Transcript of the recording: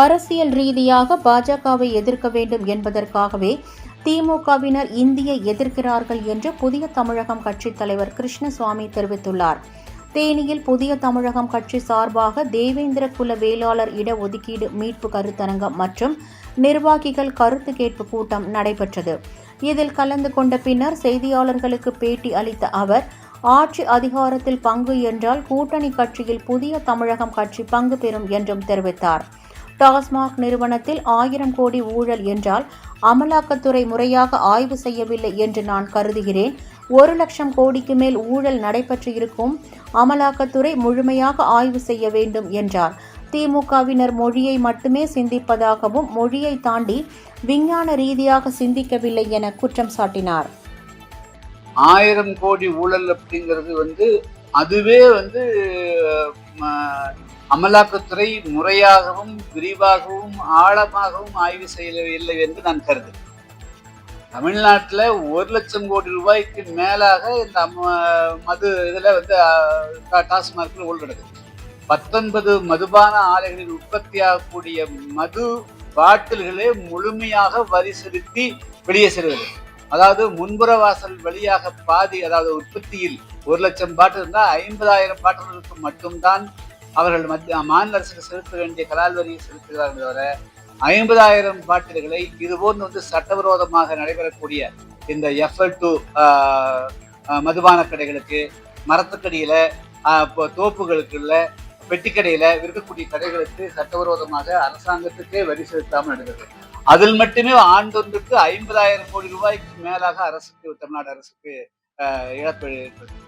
அரசியல் ரீதியாக பாஜகவை எதிர்க்க வேண்டும் என்பதற்காகவே திமுகவினர் இந்தியை எதிர்க்கிறார்கள் என்று புதிய தமிழகம் கட்சித் தலைவர் கிருஷ்ணசுவாமி தெரிவித்துள்ளார். தேனியில் புதிய தமிழகம் கட்சி சார்பாக தேவேந்திர குல வேளாளர் இடஒதுக்கீடு மீட்பு கருத்தரங்கம் மற்றும் நிர்வாகிகள் கருத்து கேட்பு கூட்டம் நடைபெற்றது. இதில் கலந்து கொண்ட பின்னர் செய்தியாளர்களுக்கு பேட்டி அளித்த அவர், ஆட்சி அதிகாரத்தில் பங்கு என்றால் கூட்டணி கட்சியில் புதிய தமிழகம் கட்சி பங்கு பெறும் என்றும் தெரிவித்தார். டாஸ்மாக் நிறுவனத்தில் 1000 கோடி ஊழல் என்றால் அமலாக்கத்துறை முறையாக ஆய்வு செய்யவில்லை என்று நான் கருதுகிறேன். 1,00,000 கோடிக்கு மேல் ஊழல் நடைபெற்றிருக்கும். அமலாக்கத்துறை முழுமையாக ஆய்வு செய்ய வேண்டும் என்றார். திமுகவினர் மொழியை மட்டுமே சிந்திப்பதாகவும் மொழியை தாண்டி விஞ்ஞான ரீதியாக சிந்திக்கவில்லை என குற்றம் சாட்டினார். 1000 கோடி ஊழல் அப்படிங்கிறது அதுவே அமலாக்கத்துறை முறையாகவும் விரிவாகவும் ஆழமாகவும் ஆய்வு செய்யவில்லை என்று நான் கருதுகிறேன். தமிழ்நாட்டில் 1,00,000 கோடி ரூபாய்க்கு மேலாக இந்த மது டாஸ்மார்க்கில் ஊழல் நடக்குது. 19 மதுபான ஆலைகளில் உற்பத்தியாகக்கூடிய மது பாட்டில்களே முழுமையாக வரி செலுத்தி வெளியே செல்வது. அதாவது முன்புற வாசல் வழியாக பாதி, அதாவது உற்பத்தியில் 1,00,000 பாட்டில் இருந்தால் 50,000 பாட்டில்களுக்கு மட்டும்தான் அவர்கள் மாநில அரசுக்கு செலுத்த வேண்டிய கலால் வரியை செலுத்துகிறார்கள். தவிர 50,000 பாட்டில்களை இதுபோன்று சட்டவிரோதமாக நடைபெறக்கூடிய இந்த FL2 மதுபான கடைகளுக்கு, மரத்துக்கடியில, தோப்புகளுக்குள்ள பெட்டிக்கடையில இருக்கக்கூடிய கடைகளுக்கு சட்டவிரோதமாக அரசாங்கத்துக்கே வரி செலுத்தாமல் நடக்கிறது. அதில் மட்டுமே ஆண்டொன்றுக்கு 50,000 கோடி ரூபாய்க்கு மேலாக அரசுக்கு, தமிழ்நாடு அரசுக்கு இழப்பு ஏற்படுது.